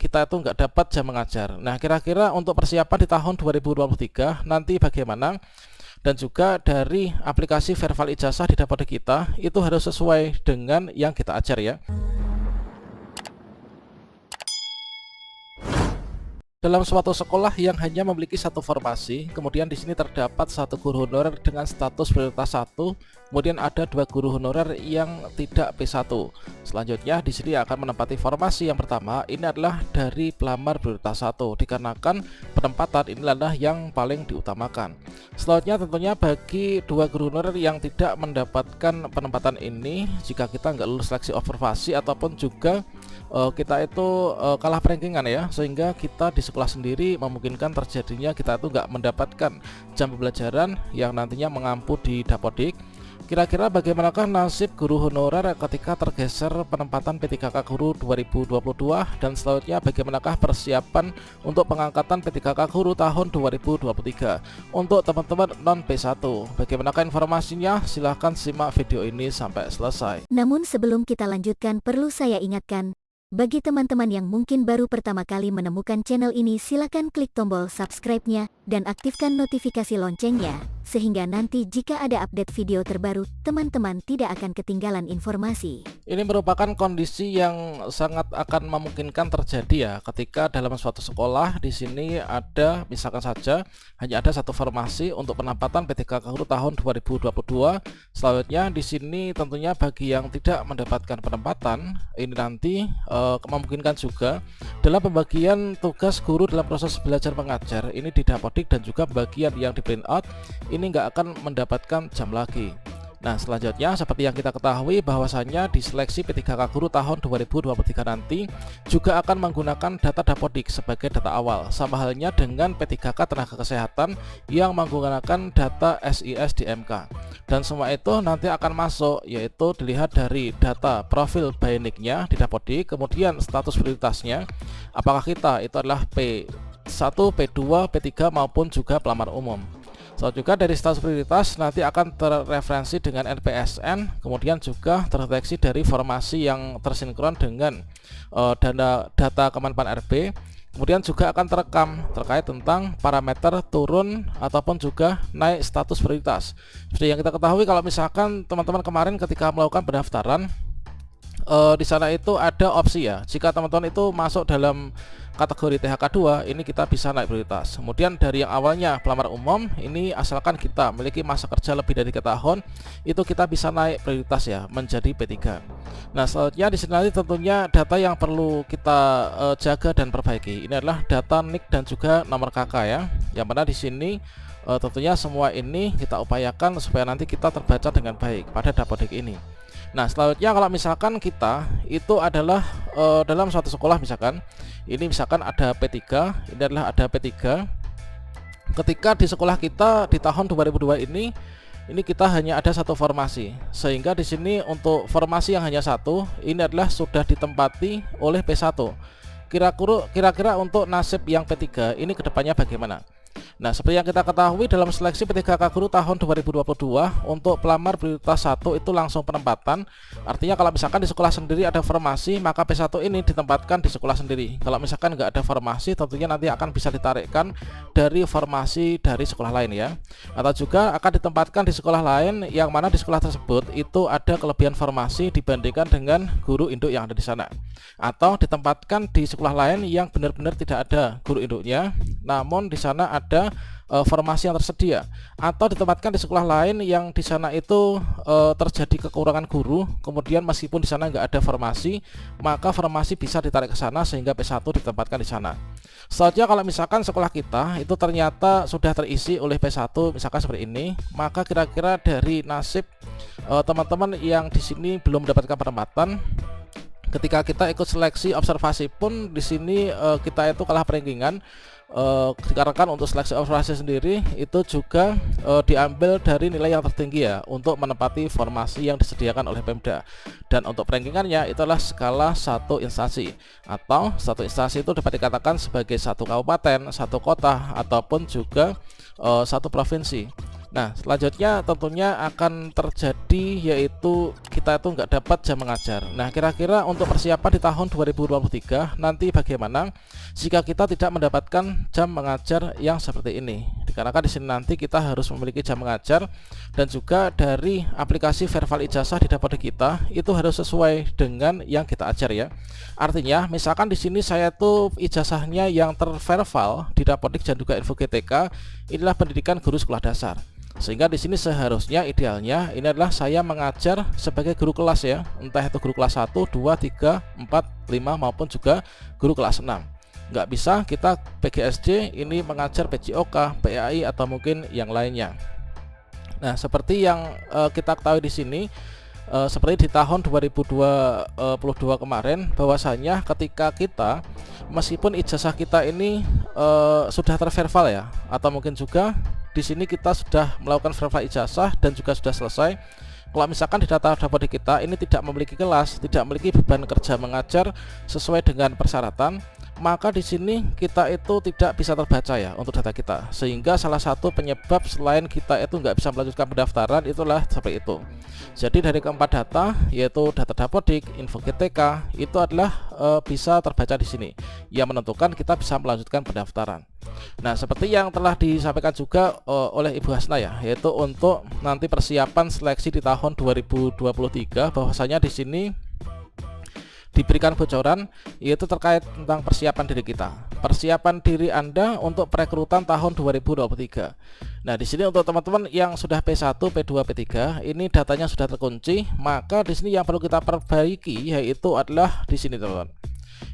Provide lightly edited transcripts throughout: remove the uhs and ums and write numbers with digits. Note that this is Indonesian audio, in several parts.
kita itu nggak dapat jam mengajar. Nah, kira-kira untuk persiapan di tahun 2023 nanti bagaimana? Dan juga dari aplikasi Verval Ijazah di Dapodik kita itu harus sesuai dengan yang kita ajar ya. Dalam suatu sekolah yang hanya memiliki satu formasi, kemudian di sini terdapat satu guru honorer dengan status prioritas 1, kemudian ada 2 guru honorer yang tidak P1. Selanjutnya di sini akan menempati formasi yang pertama, ini adalah dari pelamar prioritas 1, dikarenakan penempatan ini adalah yang paling diutamakan. Selanjutnya tentunya bagi 2 guru honorer yang tidak mendapatkan penempatan ini, jika kita nggak lulus seleksi observasi ataupun juga kita itu kalah rankingan ya, sehingga kita di sekolah sendiri memungkinkan terjadinya kita itu nggak mendapatkan jam pembelajaran yang nantinya mengampu di Dapodik. Kira-kira bagaimanakah nasib guru honorer ketika tergeser penempatan P3K Guru 2022, dan selanjutnya bagaimanakah persiapan untuk pengangkatan P3K Guru tahun 2023 untuk teman-teman non P1? Bagaimanakah informasinya? Silahkan simak video ini sampai selesai. Namun sebelum kita lanjutkan, perlu saya ingatkan, bagi teman-teman yang mungkin baru pertama kali menemukan channel ini, silakan klik tombol subscribe-nya dan aktifkan notifikasi loncengnya, sehingga nanti jika ada update video terbaru, teman-teman tidak akan ketinggalan informasi. Ini merupakan kondisi yang sangat akan memungkinkan terjadi ya, ketika dalam suatu sekolah di sini ada misalkan saja hanya ada satu formasi untuk penempatan P3K Guru tahun 2022. Selanjutnya di sini tentunya bagi yang tidak mendapatkan penempatan ini nanti memungkinkan juga dalam pembagian tugas guru dalam proses belajar mengajar ini di Dapodik dan juga bagian yang di print out ini nggak akan mendapatkan jam lagi. Nah, selanjutnya seperti yang kita ketahui bahwasannya di seleksi P3K Guru tahun 2023 nanti juga akan menggunakan data Dapodik sebagai data awal, sama halnya dengan P3K Tenaga Kesehatan yang menggunakan data SIS di MK. Dan semua itu nanti akan masuk, yaitu dilihat dari data profil bioniknya di Dapodik, kemudian status prioritasnya, apakah kita itu adalah P1, P2, P3 maupun juga pelamar umum. So, juga dari status prioritas nanti akan terreferensi dengan NPSN, kemudian juga terdeteksi dari formasi yang tersinkron dengan data Kemenpan RB, kemudian juga akan terekam terkait tentang parameter turun ataupun juga naik status prioritas. Seperti yang kita ketahui, kalau misalkan teman-teman kemarin ketika melakukan pendaftaran di sana itu ada opsi ya, jika teman-teman itu masuk dalam kategori THK2 ini kita bisa naik prioritas. Kemudian dari yang awalnya pelamar umum ini asalkan kita memiliki masa kerja lebih dari 3 tahun itu kita bisa naik prioritas ya menjadi P3. Nah, selanjutnya di sini nanti tentunya data yang perlu kita jaga dan perbaiki ini adalah data NIK dan juga nomor KK ya. Yang mana di sini tentunya semua ini kita upayakan supaya nanti kita terbaca dengan baik pada Dapodik ini. Nah, selanjutnya kalau misalkan kita itu adalah dalam suatu sekolah, misalkan ini misalkan ada P3, ini adalah ada P3. Ketika di sekolah kita di tahun 2002 ini kita hanya ada satu formasi, sehingga di sini untuk formasi yang hanya satu ini adalah sudah ditempati oleh P1. Kira-kira untuk nasib yang P3 ini kedepannya bagaimana? Nah, seperti yang kita ketahui dalam seleksi P3K Guru tahun 2022 untuk pelamar prioritas 1 itu langsung penempatan. Artinya kalau misalkan di sekolah sendiri ada formasi, maka P1 ini ditempatkan di sekolah sendiri. Kalau misalkan nggak ada formasi, tentunya nanti akan bisa ditarikkan dari formasi dari sekolah lain ya. Atau juga akan ditempatkan di sekolah lain yang mana di sekolah tersebut itu ada kelebihan formasi dibandingkan dengan guru induk yang ada di sana. Atau ditempatkan di sekolah lain yang benar-benar tidak ada guru induknya, namun di sana ada formasi yang tersedia, atau ditempatkan di sekolah lain yang di sana itu terjadi kekurangan guru, kemudian meskipun di sana nggak ada formasi, maka formasi bisa ditarik ke sana sehingga P1 ditempatkan di sana. Selanjutnya kalau misalkan sekolah kita itu ternyata sudah terisi oleh P1 misalkan seperti ini, maka kira-kira dari nasib teman-teman yang di sini belum mendapatkan penempatan, ketika kita ikut seleksi observasi pun di sini kita itu kalah rankingan. Dikarenakan untuk seleksi observasi sendiri itu juga diambil dari nilai yang tertinggi ya untuk menempati formasi yang disediakan oleh Pemda, dan untuk rankingannya itu adalah skala 1 instansi, atau satu instansi itu dapat dikatakan sebagai satu kabupaten, satu kota, ataupun juga satu provinsi. Nah, selanjutnya tentunya akan terjadi yaitu kita itu nggak dapat jam mengajar. Nah, kira-kira untuk persiapan di tahun 2023 nanti bagaimana jika kita tidak mendapatkan jam mengajar yang seperti ini? Dikarenakan di sini nanti kita harus memiliki jam mengajar dan juga dari aplikasi verbal ijazah di Dapodik kita itu harus sesuai dengan yang kita ajar ya. Artinya, misalkan di sini saya tuh ijazahnya yang terverbal di Dapodik dan juga Info GTK inilah pendidikan guru sekolah dasar. Sehingga di sini seharusnya idealnya ini adalah saya mengajar sebagai guru kelas ya, entah itu guru kelas 1, 2, 3, 4, 5 maupun juga guru kelas 6. Nggak bisa kita PGSD ini mengajar PJOK, PAI atau mungkin yang lainnya. Nah, seperti yang kita ketahui di sini seperti di tahun 2022 kemarin bahwasanya ketika kita meskipun ijazah kita ini sudah terverbal ya, atau mungkin juga di sini kita sudah melakukan verbal ijazah dan juga sudah selesai. Kalau misalkan di data Dapodik kita ini tidak memiliki kelas, tidak memiliki beban kerja mengajar sesuai dengan persyaratan, maka di sini kita itu tidak bisa terbaca ya untuk data kita. Sehingga salah satu penyebab selain kita itu nggak bisa melanjutkan pendaftaran itulah seperti itu. Jadi dari keempat data yaitu data Dapodik, Info GTK itu adalah bisa terbaca di sini yang menentukan kita bisa melanjutkan pendaftaran. Nah, seperti yang telah disampaikan juga oleh Ibu Hasna ya, yaitu untuk nanti persiapan seleksi di tahun 2023 bahwasanya di sini diberikan bocoran yaitu terkait tentang persiapan diri kita. Persiapan diri Anda untuk perekrutan tahun 2023. Nah, di sini untuk teman-teman yang sudah P1, P2, P3, ini datanya sudah terkunci, maka di sini yang perlu kita perbaiki yaitu adalah di sini teman-teman.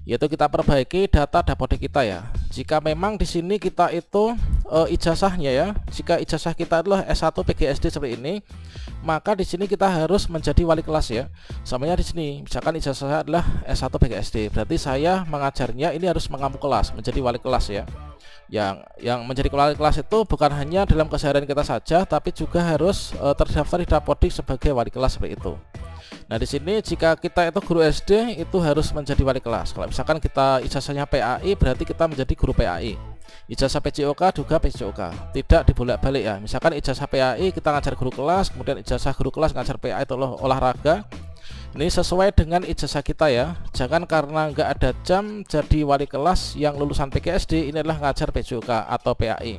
Yaitu kita perbaiki data Dapodik kita ya. Jika memang di sini kita itu ijazahnya ya, jika ijazah kita adalah S1 PGSD seperti ini, maka di sini kita harus menjadi wali kelas ya. Samanya di sini, misalkan ijazah saya adalah S1 PGSD, berarti saya mengajarnya ini harus mengampu kelas, menjadi wali kelas ya. Yang menjadi wali kelas itu bukan hanya dalam keseharian kita saja, tapi juga harus terdaftar di Dapodik sebagai wali kelas seperti itu. Nah, di sini jika kita itu guru SD itu harus menjadi wali kelas. Kalau misalkan kita ijazahnya PAI berarti kita menjadi guru PAI. Ijazah PJOK juga PJOK. Tidak dibolak-balik ya. Misalkan ijazah PAI kita ngajar guru kelas, kemudian ijazah guru kelas ngajar PAI itu olahraga. Ini sesuai dengan ijazah kita ya. Jangan karena nggak ada jam jadi wali kelas yang lulusan PGSD ini adalah ngajar PJOK atau PAI.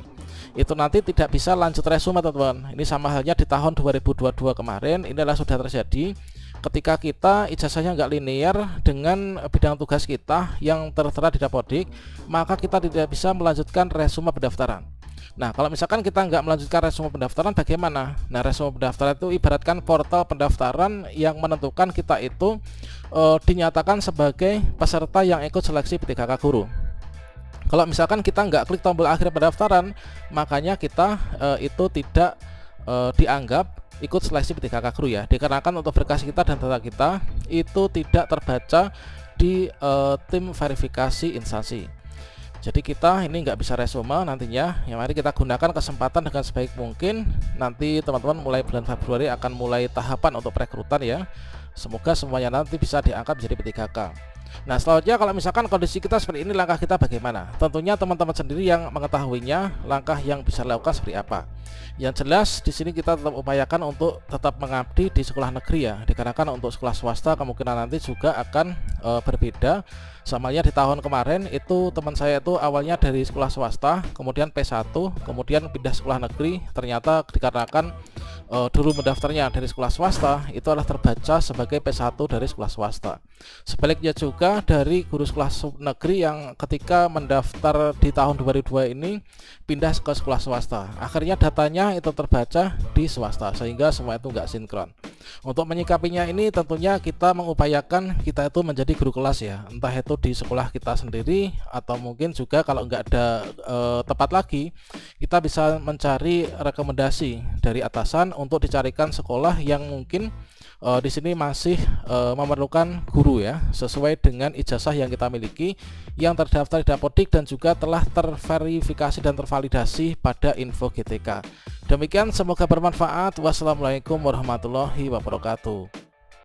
Itu nanti tidak bisa lanjut resume teman-teman. Ini sama halnya di tahun 2022 kemarin ini adalah sudah terjadi ketika kita ijazahnya nggak linear dengan bidang tugas kita yang tertera di Dapodik, maka kita tidak bisa melanjutkan resume pendaftaran. Nah, kalau misalkan kita nggak melanjutkan resume pendaftaran bagaimana? Nah, resume pendaftaran itu ibaratkan portal pendaftaran yang menentukan kita itu dinyatakan sebagai peserta yang ikut seleksi P3K Guru. Kalau misalkan kita nggak klik tombol akhir pendaftaran, makanya kita itu tidak dianggap ikut seleksi P3K Guru ya, dikarenakan untuk berkas kita dan data kita itu tidak terbaca di tim verifikasi instansi. Jadi kita ini nggak bisa resume nantinya. Ya, mari kita gunakan kesempatan dengan sebaik mungkin. Nanti teman-teman mulai bulan Februari akan mulai tahapan untuk perekrutan ya. Semoga semuanya nanti bisa diangkat menjadi P3K. Nah, selanjutnya kalau misalkan kondisi kita seperti ini, langkah kita bagaimana? Tentunya teman-teman sendiri yang mengetahuinya, langkah yang bisa dilakukan seperti apa. Yang jelas di sini kita tetap upayakan untuk tetap mengabdi di sekolah negeri ya, dikarenakan untuk sekolah swasta kemungkinan nanti juga akan berbeda. Samanya di tahun kemarin itu teman saya itu awalnya dari sekolah swasta, kemudian P1, kemudian pindah sekolah negeri. Ternyata dikarenakan dulu mendaftarnya dari sekolah swasta itu adalah terbaca sebagai P1 dari sekolah swasta. Sebaliknya juga dari guru sekolah negeri yang ketika mendaftar di tahun 2002 ini pindah ke sekolah swasta, akhirnya datanya itu terbaca di swasta sehingga semua itu nggak sinkron. Untuk menyikapinya ini tentunya kita mengupayakan kita itu menjadi guru kelas ya, entah itu di sekolah kita sendiri atau mungkin juga kalau nggak ada tempat lagi kita bisa mencari rekomendasi dari atasan untuk dicarikan sekolah yang mungkin di sini masih memerlukan guru ya, sesuai dengan ijazah yang kita miliki yang terdaftar di Dapodik dan juga telah terverifikasi dan tervalidasi pada Info GTK. Demikian, semoga bermanfaat. Wassalamualaikum warahmatullahi wabarakatuh.